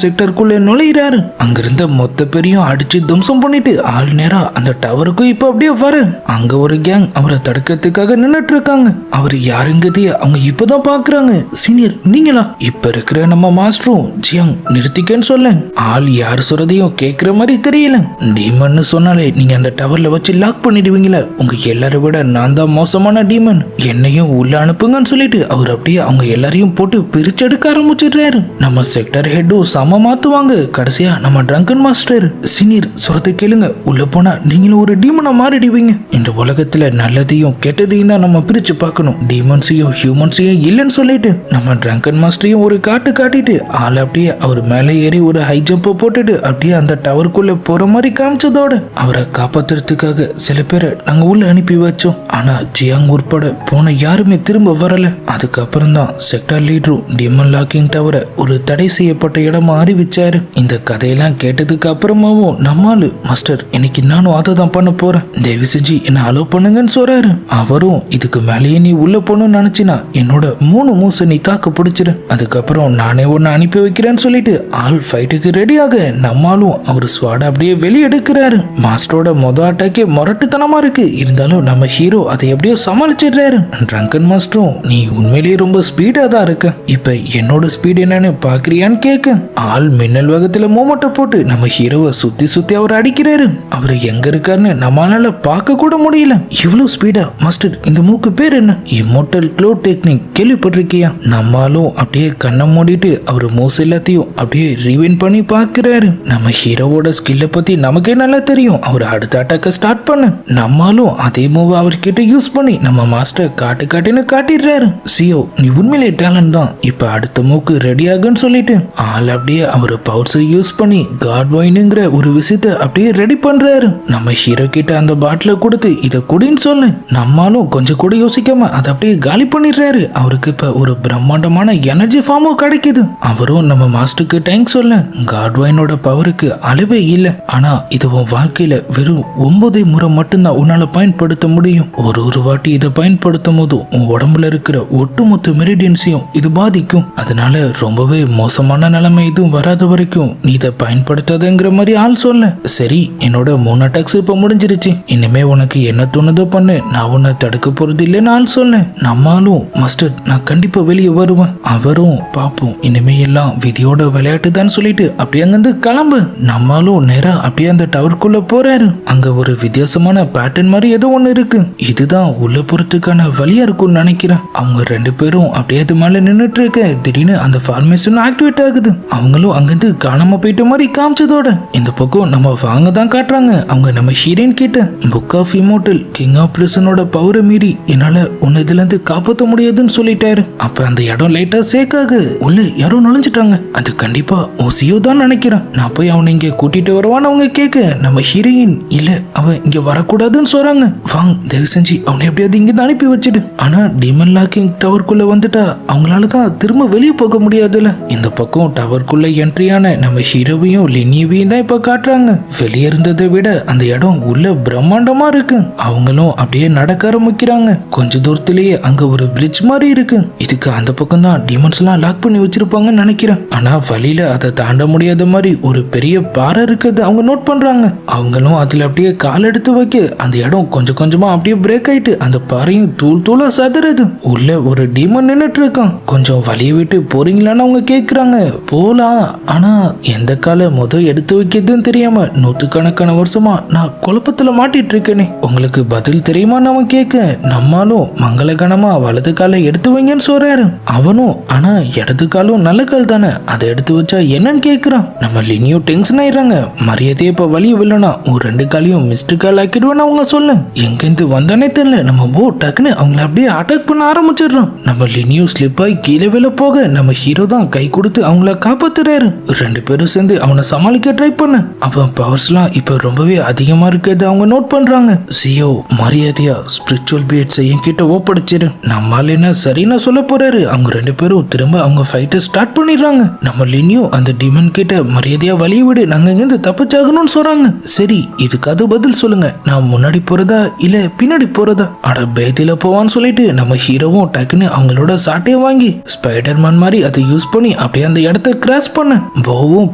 செக்டருக்குள்ள நுழையிறாரு. அங்கிருந்த மொத்த பேரையும் அடிச்சு தும்சம் பண்ணிட்டு ஆள் நேரா அந்த டவருக்கும் இப்ப அப்படியே வர அங்க ஒரு கேங் அவரை தடுக்கிறதுக்காக நின்னுட்டு இருக்காங்க. அவர் யாருங்கதைய அவங்க இப்பதான் பாக்குறாங்க. சீனியர் நீங்களா? இப்ப இருக்கிற நம்ம மாஸ்டரும் ஜியாங் நிறுத்திக்கன்னு சொல்ல ஆள் யார் சொல்றதையும் கேக்குற மாதிரி தெரியல. டீமன் சொன்னாலே நீங்க அந்த டவர்ல வச்சு லாக் பண்ணிடுவீங்களா? உங்க எல்லாரும் விட நான் தான் மோசமான டீமன், என்னையும் உள்ள அனுப்புங்கன்னு சொல்லிட்டு அவர் அப்படியே அவங்க எல்லாரையும் போட்டு பிரிச்செடுக்க ஆரம்பிச்சிடுறாரு. நம்ம செக்டர் ஹெட்டும் சம மாத்துவாங்க. கடைசியா நம்ம ட்ரங்கன் மாஸ்டர் சீனியர் சொல்றதை கேளுங்க, உள்ள போனா நீங்களும் ஒரு டீமனா மாறிடுவீங்க. இந்த உலகத்துல நல்லதையும் கெட்டதையும் தான் நம்ம பிரிச்சு பார்க்கணும். டீமன்ஸையும் ஹியூமன்ஸையும் இல்லைன்னு சொல்லிட்டு நம்ம ட்ரங்கன் மாஸ்டரையும் ஒரு காட்டிட்டு ஆள் அப்படியே அவர் மேலே ஏறி ஒரு ஹை ஜம்ப் போட்டுட்டு அப்படியே அந்த டவருக்குள்ள போற மாதிரி காமிச்சதோட அவரை காப்பாத்துறதுக்காக சில பேரை நாங்க உள்ள அனுப்பி வச்சோம். ஆனா ஜியாங் உட்பட போன யாருமே திரும்ப வரல. அதுக்கப்புறம் தான் செக்டர் லீடரும் டீமன் லாக்கிங் டவரை ஒரு தடை செய்யப்பட்ட இடமா அறிவிச்சாரு. இந்த கதையெல்லாம் கேட்டதுக்கு அப்புறமாவும் நம்மாலு மாஸ்டர் இன்னைக்கு நானும் அதை தான் பண்ண போறேன், தயவு செஞ்சு என்ன அலோவ் பண்ணுங்கன்னு சொல்றாரு. அவரும் இதுக்கு மேலேயே நீ உள்ள போகணும்னு நினைச்சினா என்னோட 3 மூசை நீ தாக்கு பிடிச்சிரு, அதுக்கப்புறம் நானே ஒன்னு அனுப்பி வைக்கிறேன்னு சொல்லிட்டு ஆள் ஃபைட்டுக்கு ரெடியாக நம்மாலும் அவர் ஸ்வாட அப்படியே வெளியெடுக்கிறாரு. மாஸ்டரோட அட்டாக்கே முரட்டுத்தனமா இருக்கு, இருந்தாலும் நம்ம ஹீரோ அதை எப்படியோ சமாளிச்சிடுறாரு. ட்ரங்கன் மாஸ்டரும் நீ உண்மையிலேயே ரொம்ப ஸ்பீடா தான் இருக்க, இப்ப என்னோட ஸ்பீட் என்னன்னு பாக்குறியான்னு கேட்க ஆள் மின்னல் வேகத்துல மூமெண்ட்டை போட்டு நம்ம ஹீரோவை சுத்தி சுத்தி அவர் அடிக்கிறாரு. அவரு எங்க இருக்காருன்னு நம்மளால பார்க்க கூட முடியல. இவ்வளவு ஸ்பீடா மாஸ்டர், இந்த மூக்கு பேர் என்ன? இம்மோர்டல் க்ளோ டெக்னிக் கேள்விப்பட்டிருக்கியா? நம்மளும் அப்படியே கண்ணை மூடிட்டு அவர் மூஸ் எல்லாத்தையும் அப்படியே ரிவைண்ட் பண்ணி பாக்குறாரு. நம்ம ஹீரோவோட ஸ்கில்ல பத்தி நமக்கே நல்லா தெரியும். அவர் அடுத்த அட்டாக்க ஸ்டார்ட் பண்ண நம்மளும் அதே மூவ் அவர்கிட்ட யூஸ் பண்ணி நம்ம மாஸ்டர் காட்டுன்னு காட்டிடுறாரு. சியோ நீ உண்மையிலே டேலண்ட் தான், இப்ப அடுத்த மூக்கு ரெடி ஆகுன்னு சொல்லிட்டு ஆள் அப்படியே அவர் பவர்ஸை யூஸ் பண்ணி காட் வைனுங்கிற ஒரு விஷயத்த அப்படியே ரெடி பண்றாரு. நம்ம ஹீரோ கிட்ட அந்த பாட்டில கொடுத்து இத குடின்னு சொல்லு, நம்மளும் கொஞ்சம் கூட யோசிக்காம அதை அப்படியே காலி பண்ணிடுறாரு. அவருக்கு இப்ப ஒரு பிரம்மாண்டமான எனர்ஜி ஃபார்மும் கிடைக்குது. அவரும் நம்ம மாஸ்டருக்கு தேங்க்ஸ் சொல்ல காட் வைனோட பவருக்கு அளவே இல்ல, ஆனா இது உன் வாழ்க்கையில வெறும் 9 முறை மட்டும்தான் உன்னால பயன்படுத்த முடியும். ஒரு வாட்டி இதை பயன்படுத்தும் போது உன் உடம்புல இருக்கிற ஒட்டுமொத்த மெரிடியன்ஸையும் இது பாதிக்கும். அதனால ரொம்பவே மோசமான நிலைமை இதுவும் வராத வரைக்கும் நீ இதை பயன்படுத்தாதங்கிற மாதிரி ஆள் சொல்ல சரி என்னோட 3 அட்டாக்ஸ் இப்ப முடிஞ்சிருச்சு, இனிமே உனக்கு என்ன தோணுதோ பண்ணு, நான் உன்னை தடுக்க போறது இல்லைன்னு ஆள் சொல்ல நம்மளும் மாஸ்டர் நான் கண்டிப்பா வெளியே வருவேன். அவரும் பாப்போம் இனிமே எல்லாம் விதியோட விளையாட்டு தான் சொல்லிட்டு அப்படியே அங்கிருந்து கிளம்பு. நம்மளும் நேரா அப்படியே அந்த டவருக்குள்ள போறாரு. அங்க ஒரு வித்தியாசமான பேட்டர்ன் மாதிரி ஏதோ ஒண்ணு இருக்கு, இதுதான் உள்ள போறதுக்கான வழியா இருக்கும்னு நினைக்கிறேன். அவங்க 2 பேரும் அப்படியே அது மேல நின்னுட்டு இருக்க திடீர்னு அந்த ஃபார்மேஷன் ஆக்டிவேட் ஆகுது. அவங்களும் அங்கிருந்து காணாம போயிட்ட மாதிரி காமிச்சதோட இந்த பக்கம் நம்ம வாங்க தான் காட்டுறாங்க. அவங்க நம்ம ஹீரோயின் கிட்ட book of immortal king of பிரிசனோட பவரை மீறி என்னால உன்னை இதுல இருந்து காப்பாற்ற முடியாதுன்னு சொல்லிட்டாரு. அப்ப அந்த இடம் லைட்டா சேக்காக உள்ள யாரோ நுழைஞ்சிட்டாங்க, அது கண்டிப்பா ஓசியோ தான் நினைக்கிறேன். நான் போய் அவனை இங்க கூட்டிட்டு வருவான்னு அவங்க கேட்க நம்ம ஹீரோயின் இல்ல அவன் இங்க வரக்கூடாதுன்னு சொல்றாங்க. வாங்க தயவு செஞ்சு அவனை எப்படியாவது இங்க அனுப்பி வச்சிடு. ஆனா டீமன் லாக்கிங் டவருக்குள்ள வந்துட்டா அவங்களாலதான் திரும்ப வெளியே போக முடியாதுல. இந்த பக்கம் டவருக்குள்ள என்ட்ரியான நம்ம ஹீரோவையும் லினியவையும் தான் இப்ப காட்டுறாங்க. வெளியே இருந்ததை விட அந்த இடம் உள்ள பிரம்மாண்டமா இருக்கு. அவங்களும் அப்படியே நடக்க ஆரம்பிக்கிறாங்க. கொஞ்ச தூரத்திலேயே அங்க ஒரு பிரிட்ஜ் மாதிரி இருக்கு. இதுக்கு அந்த பக்கம் தான் டீமன்ஸ் எல்லாம் லாக் பண்ணி வச்சிருப்பாங்கன்னு நினைக்கிறேன். ஆனா வழியில அதை தாண்ட முடியாத மாதிரி ஒரு பெரிய பாறை இருக்குது அவங்க நோட் பண்றாங்க. அவங்களும் அதுல அப்படியே கால் எடுத்து வைக்க அந்த இடம் கொஞ்சம் கொஞ்சமா அப்படியே பிரேக் ஆயிட்டு அந்த பாறையும் தூளா சதுறது. உள்ள ஒரு டீமன் நின்னுட்டு இருக்கான். கொஞ்சம் வழியை விட்டு போறீங்களான்னு அவங்க கேக்குறாங்க. போலாம், ஆனா எந்த கால எடுத்து வைக்கிறதுன்னு தெரியாம நூற்றுக்கணக்கான வருஷமா நான் குழப்பத்துல மாட்டிட்டு இருக்கேனே, உங்களுக்கு பதில் தெரியுமான்னு அவன் கேட்க நம்மளும் மங்களகணமா வலது காலை எடுத்து வைங்கன்னு சொல்றாரு. அவனும் ஆனா இடது காலும் நல்ல கால் தானே, அதை எடுத்து வச்சா என்னன்னு கேக்குறான். நம்ம லினியோ டென்ஷன் ஆயிடுறாங்க. மரியாதையை இப்ப வழிய வில்லனா ஒரு 2 காலையும் மிஸ்டு கால் ஆக்கிடுவேன்னு அவங்க சொல்ல எங்கிருந்து வந்தானே தெரியல. நம்ம டக்குன்னு அவங்கள அப்படியே அட்டாக் பண்ண ஆரம்பிச்சிடுறோம். நம்ம லினியோ ஸ்லிப் ஆகி கீழே விழ போக நம்ம ஹீரோ தான் கை கொடுத்து அவங்கள காப்பாத்துறாரு. 2 பேரும் சேர்ந்து அவனை சமாளிக்க ட்ரை பண்ண அவன் பவர்ஸ்லாம் இப்ப ரொம்பவே அதிகமா இருக்கிறது அவங்க நோட் பண்றாங்க. சியோ மரியாதையா ஸ்பிரிச்சுவல் பீட்ஸை என்கிட்ட ஒப்படைச்சிரு, நம்மால என்ன சரின்னு சொல்ல போறாரு. அவங்க 2 பேரும் திரும்ப அவங்க ஃபைட்டை ஸ்டார்ட் பண்ணிடுறாங்க. நம்ம லினியோ அந்த டிமன் கிட்ட மரியாதையா வழிய விடு, நாங்க இங்கிருந்து தப்பிச்சாகணும்னு சொல்றாங்க. சரி இதுக்காவது பதில் சொல்லுங்க, நான் முன்னாடி போறதா இல்ல பின்னாடி போறதா? அட பேதியில போவான்னு சொல்லிட்டு நம்ம ஹீரோவும் டக்குன்னு அவங்களோட சாட்டையை வாங்கி ஸ்பைடர்மேன் மாதிரி அதை யூஸ் பண்ணி அப்படியே அந்த இடத்த கிராஸ் பண்ண போவும்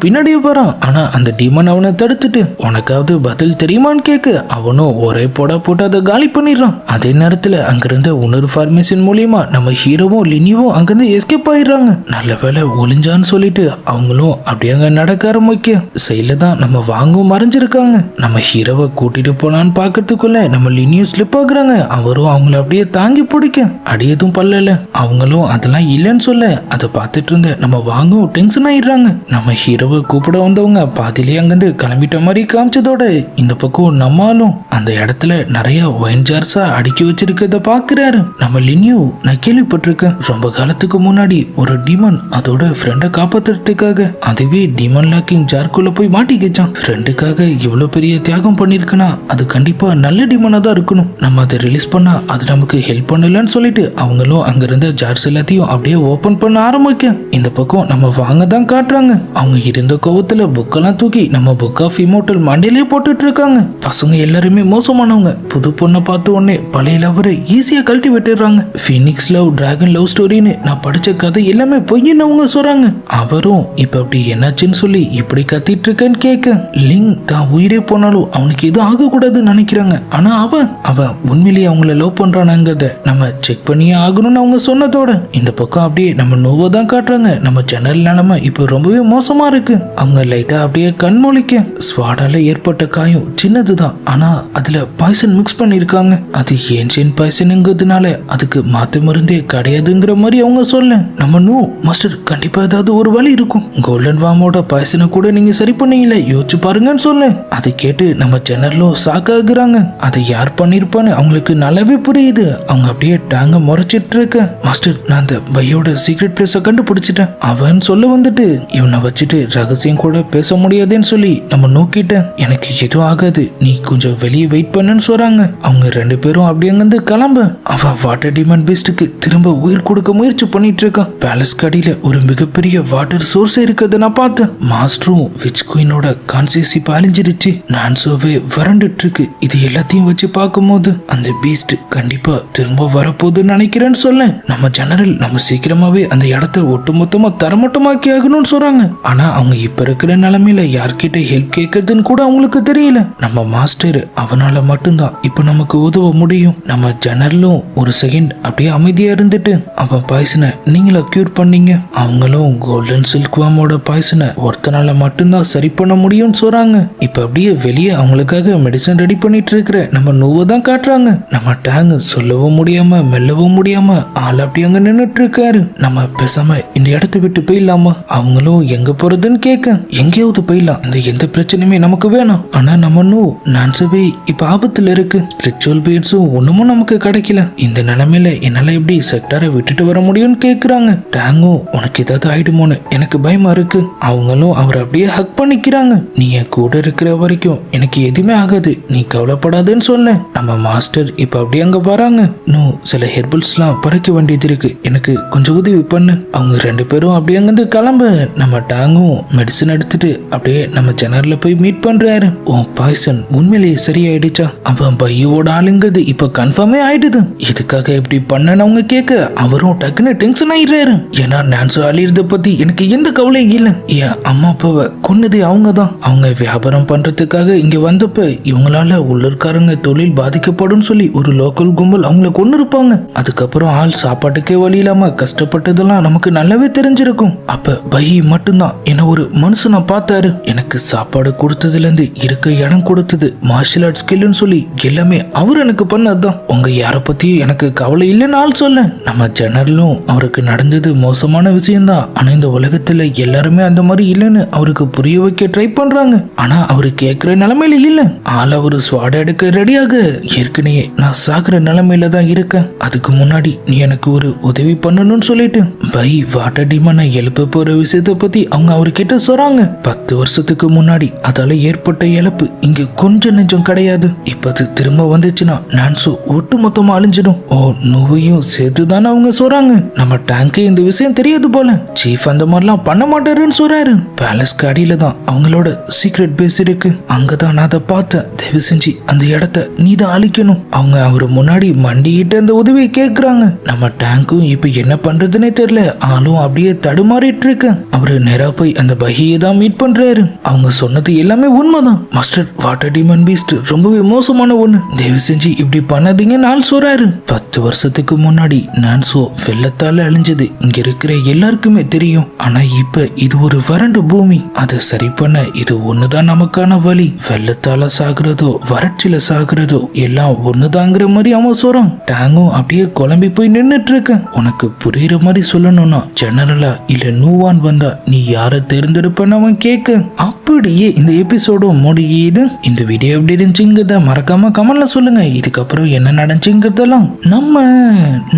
பின்னாடியே வரான். ஆனா அந்த டீமன் அவனை தடுத்துட்டு உனக்காவது பதில் தெரியுமான்னு கேட்க அவனும் ஒரே போட்டு அதை காலி பண்ணிடுறான். அதே நேரத்துல அங்கிருந்த உணர்வு ஃபார்மேஷன் மூலியமா நம்ம ஹீரோவும் லினியும் அங்கிருந்து எஸ்கேப் ஆயிடுறாங்க. நல்ல வேலை ஒளிஞ்சான்னு சொல்லிட்டு அவங்களும் அப்படியே அங்க நடக்க ஆரம்பிக்க சைட்ல தான் நம்ம வாங்கவும் மறைஞ்சிருக்காங்க. நம்ம ஹீரோவை கூட்டிட்டு போலான்னு பாக்கிறதுக்குள்ள நம்ம லினியும் ஸ்லிப் ஆகுறாங்க. அவரும் அவங்கள அப்படியே தாங்கி பிடிக்க அடியதும் பல்லல. அவங்களும் அதெல்லாம் இல்லைன்னு சொல்ல அதை பார்த்துட்டு இருந்த நம்ம வாங்கவும் டென்ஷன் ஆயிடுறாங்க. நம்ம ஹீரோவை கூப்பிட வந்தவங்க பாதிலேயே அங்கிருந்து கிளம்பிட்ட மாதிரி காமிச்சதோட இந்த பக்கம் நம்மளும் அந்த இடத்துல நிறைய ஒயின் ஜார்ஸா அடுக்கி வச்சிருக்கிறத பாக்குறாரு. நம்ம லினியும் நான் கேள்விப்பட்டிருக்கேன், ரொம்ப காலத்துக்கு முன்னாடி ஒரு டீமன் அதோட ஃப்ரெண்டை காப்பாத்துறதுக்காக அதுவே டீமன் லாக்கிங் ஜார்க்குள்ள போய் மாட்டிக்கிச்சான். ஃப்ரெண்டுக்காக இவ்வளவு பெரிய தியாகம் பண்ணிருக்குன்னா அது கண்டிப்பா நல்ல டீமனா தான் இருக்கணும். நம்ம அதை ரிலீஸ் பண்ணா அது நமக்கு ஹெல்ப் பண்ணலன்னு சொல்லிட்டு அவங்களும் அங்க இருந்த ஜார்ஸ் எல்லாத்தையும் அப்படியே ஓபன் பண்ண ஆரம்பிக்க இந்த பக்கம் நம்ம வாங்க தான் காட்டுறாங்க. அவங்க இருந்த கோவத்துல புக்கெல்லாம் தூக்கி நம்ம புக் ஆஃப் இமோர்டல் மண்டையிலே போட்டுட்டு இருக்காங்க. பசங்க எல்லாருமே மோசமானவங்க. புது பொண்ணை பார்த்த உடனே பழைய லவரை ஈஸியா கழட்டி விட்டுறாங்க. ஃபீனிக்ஸ் லவ் டிராகன் லவ் ஸ்டோரின்னு நான் படிச்ச கதை எல்லாமே பொய்ன்னு அவங்க சொல்றாங்க. அவரும் இப்ப அப்படி என்னாச்சுன்னு சொல்லி இப்படி கத்திட்டு இருக்கேன்னு கேட்க லிங் தான் உயிரே போனாலும் அவனுக்கு எதுவும் ஆகக்கூடாதுன்னு நினைக்கிறாங்க. ஆனா அவன் உண்மையிலேயே அவங்கள லவ் பண்றானாங்கிறத நம்ம செக் பண்ணியே ஆகணும்னு அவங்க சொன்னதோட இந்த பக்கம் அப்படியே நம்ம நோவை தான் காட்டுறாங்க. நம்ம ஜெனரல் நிலைமை இப்போ ரொம்பவே மோசமா இருக்கு. அவங்க லைட்டா அப்படியே கண் முழிக்க ஸ்வாடால ஏற்பட்ட காயம் சின்னதுதான், ஆனா அதுல பாய்சன் மிக்ஸ் பண்ணிருக்காங்க. அது ஏன்ஷியன் பாய்சனுங்கிறதுனால அதுக்கு மாத்து மருந்தே கிடையாதுங்கிற மாதிரி அவங்க சொல்ல நம்ம நோ மாஸ்டர் கண்டிப்பா ஏதாவது ஒரு வழி இருக்கும். கோல்டன் வாமோட பாய்சனை கூட நீங்க சரி பண்ணீங்களே, யோசிச்சு பாருங்கன்னு சொல்ல அதை கேட்டு நம்ம ஜெனரலும் சாக்காகுறாங்க. அதை யார் பண்ணிருப்பான்னு அவங்களுக்கு நல்லாவே புரியுது. அவங்க அப்படியே டாங்க முறைச்சிட்டு இருக்க மாஸ்டர் நான் அந்த பையோட சீக்ரெட் பிளேஸை கண்டுபிடிச்சிட்டேன் அவன் சொல்ல வந்துட்டு இவனை வச்சுட்டு ரகசியம் கூட பேச முடியாதுன்னு சொல்லி நம்ம நோக்கிட்ட எனக்கு எதுவும் ஆகாது நீ கொஞ்சம் வெளியே வெயிட் பண்ணுன்னு சொல்றாங்க. அவங்க ரெண்டு பேரும் அப்படியே அங்கிருந்து கிளம்ப அவன் வாட்டர் டிமாண்ட் பீஸ்டுக்கு திரும்ப உயிர் கொடுக்க முயற்சி பண்ணிட்டு இருக்கான். பேலஸ் கடியில ஒரு மிகப்பெரிய வாட்டர் சோர்ஸ் இருக்கிறத நான் பார்த்தேன். மாஸ்டரும் விச் குயினோட கான்சியஸிப் அழிஞ்சிருச்சு. நான்சோவே வறண்டுட்டு இருக்கு. இது எல்லாத்தையும் வச்சு பார்க்கும்போது அந்த பீஸ்ட் கண்டிப்பா திரும்ப வரப்போகுதுன்னு நினைக்கிறேன்னு சொல்ல நம்ம ஜெனரல் நம்ம சீக்கிரமாவே அந்த இடத்த ஒட்டுமொத்தமா தரமட்டமாக்கி ஆகணும்னு சொல்றாங்க. ஆனா அவங்க இப்ப இருக்கிற நிலைமையில யார்கிட்ட ஹெல்ப் கேட்கறதுன்னு கூட அவங்களுக்கு தெரியல. நம்ம மாஸ்டர் அவனால மட்டும்தான் இப்ப நமக்கு உதவ முடியும். நம்ம ஜெனரலும் ஒரு செகண்ட் அப்படியே அமைதியா இருந்துட்டு அவன் பாய்சனை நீங்களா கியூர் பண்ணீங்க, அவங்களும் கோல்டன் சில்க்வாமோட பாய்சனை ஒருத்தனால மட்டும்தான் சரி பண்ண முடியும்னு சொல்றாங்க. இப்ப அப்படியே வெளியே அவங்களுக்காக மெடிசன் ரெடி பண்ணிட்டு இருக்கிற நம்ம நோவை தான் காட்டுறாங்க. நம்ம டேங் சொல்லவும் முடியாம மெல்லவும் முடியாம ஆள் அப்படி அங்க நின்னுட்டு இருக்காரு. நம்ம பேசாம இந்த இடத்தை விட்டு போயிடலாமா, அவங்களும் எங்க போறதுன்னு கேட்க எங்கேயாவது போயிடலாம், இந்த எந்த பிரச்சனையுமே நமக்கு வேணாம். ஆனா நம்ம நோ நான்சவே இப்ப ஆபத்துல இருக்கு. ஸ்பிரிச்சுவல் பீட்ஸும் ஒண்ணுமும் நமக்கு கிடைக்கல. இந்த நிலைமையில என்னால எப்படி செக்டாரை விட்டுட்டு வர முடியும்னு கேக்குறாங்க. டேங்கும் உனக்கு ஏதாவது ஆயிடுமோன்னு எனக்கு பயமா இருக்கு. அவங்களும் அவர் அப்படியே ஹக் பண்ணிக்கிறாங்க. நீ என் கூட இருக்கிற வரைக்கும் எனக்கு எதுவுமே ஆகாது, நீ கவலைப்படாதுன்னு சொல்ல நம்ம மாஸ்டர் இப்ப அப்படியே அங்க வராங்க. நோ சில ஹெர்பல்ஸ்லாம் பறிக்க வேண்டியது இருக்கு, எனக்கு கொஞ்சம் உதவி பண்ணு. அவங்க ரெண்டு பேரும் அப்படியே அங்கிருந்து கிளம்ப நம்ம டாங்கும் மெடிசன் எடுத்துட்டு அப்படியே நம்ம ஜெனரல்ல போய் மீட் பண்றாரு. உன் பாய்சன் உண்மையிலேயே சரியாயிடுச்சா, அவன் பையோட ஆளுங்கிறது இப்ப கன்ஃபார்மே ஆயிடுது, இதுக்காக எப்படி பண்ணன்னு அவங்க கேட்க அவரும் டக்குன்னு டென்ஷன் ஆயிடுறாரு. ஏன்னா நான்சோ அழியறத பத்தி எனக்கு எந்த கவலையும் இல்லை. என் அம்மா அப்பாவை கொன்னதே அவங்க தான். அவங்க வியாபாரம் பண்றதுக்காக இங்க வந்தப்ப இவங்களால உள்ளூர்காரங்க தொழில் பாதிக்கப்படும் சொல்லி ஒரு லோக்கல் கும்பல் அவங்கள கொண்டு இருப்பாங்க. அதுக்கப்புறம் ஆள் சாப்பாட்டுக்கே வழி இல்லாம கஷ்டப்பட்டதெல்லாம் நமக்கு நல்லாவே தெரிஞ்சிருக்கும். அப்ப பையி மட்டும்தான் என்ன ஒரு மனுஷனை பார்த்தாரு. எனக்கு சாப்பாடு கொடுத்ததுல இருந்து இருக்க இடம் கொடுத்தது மார்ஷியல் ஆர்ட் ஸ்கில்னு சொல்லி எல்லாமே அவர் எனக்கு பண்ணதுதான். உங்க யார பத்தியும் எனக்கு கவலை இல்லைன்னு ஆள் சொல்ல நம்ம ஜெனரலும் அவருக்கு நடந்தது மோசமான விஷயம்தான். ஆனா இந்த உலகத்துல எல்லாருமே அந்த மாதிரி இல்லைன்னு அவருக்கு புரிய வைக்க ட்ரை பண்றாங்க. ஆனா அவரு கேட்கிற நிலைமையில இல்ல. ஆள் அவரு ஸ்வாட எடுக்க ரெடியாக ஏற்கனவே நான் சாகுற நிலைமையில தான் இருக்கேன். அதுக்கு முன்னாடி நீ எனக்கு ஒரு உதவி பண்ணணும்னு சொல்லிட்டு பை வாட்டர் டிமானை எழுப்ப போற விஷயத்த பத்தி அவங்க அவர்கிட்ட சொல்றாங்க. 10 வருஷத்துக்கு முன்னாடி அதால ஏற்பட்ட இழப்பு இங்க கொஞ்சம் நெஞ்சம் கிடையாது. இப்ப அது திரும்ப வந்துச்சுன்னா நான்சோ ஒட்டு மொத்தமா அழிஞ்சிடும். ஓ நோவையும் சேர்த்துதானே அவங்க சொல்றாங்க. நம்ம டேங்க்கு இந்த விஷயம் தெரியாது போல. சீஃப் அந்த மாதிரிலாம் பண்ண மாட்டாருன்னு சொல்றாரு. பேலஸ்க்கு அடியில தான் அவங்களோட சீக்ரெட் பேஸ் இருக்கு. அங்கதான் நான் அதை பார்த்தேன். தயவு செஞ்சு அந்த இடத்த நீ தான் அழிக்கணும். அவங்க அவரு முன்னாடி மண்டிக்கிட்டு அந்த உதவியை கேட்கறாங்க. நம்ம டேங்க்கும் இப்ப இப்ப என்ன பண்றதுன்னே தெரியல. ஆளும் அப்படியே தடுமாறிட்டு இருக்கேன். அவரு நேரா போய் அந்த பஹியை தான் மீட் பண்றாரு. அவங்க சொன்னது எல்லாமே உண்மைதான். மாஸ்டர், வாட்டர் டீமன் பீஸ்ட் ரொம்பவே மோசமான ஒண்ணு. தயவு செஞ்சு இப்படி பண்ணாதீங்கன்னு ஆள் சொல்றாரு. 10 வருஷத்துக்கு முன்னாடி நான்சோ வெள்ளத்தால அழிஞ்சது இங்க இருக்கிற எல்லாருக்குமே தெரியும். ஆனா இப்ப இது ஒரு வறண்ட பூமி. அதை சரி பண்ண இது ஒண்ணுதான் நமக்கான வழி. வெள்ளத்தால சாகுறதோ வறட்சியில சாகுறதோ எல்லாம் ஒண்ணுதாங்கிற மாதிரி அவன் சொல்றான். டாங்கும் அப்படியே குழம்பி போய் நின்னுட்டு இருக்கேன். உனக்கு புரியுற மாதிரி சொல்லணும்னா ஜெனரலா இல்ல நூவான் வந்தா நீ யாரை தேர்ந்தெடுப்பன்னு அவன் கேட்க. அப்படியே இந்த எபிசோட முடியுது. இந்த வீடியோ எப்படி இருந்துச்சுங்கிறத மறக்காம கமெண்ட்ல சொல்லுங்க. இதுக்கப்புறம் என்ன நடந்துச்சுங்கிறதெல்லாம் நம்ம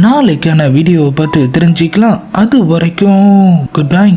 நாளைக்கான வீடியோவை பார்த்து தெரிஞ்சுக்கலாம். அது வரைக்கும் குட் பை.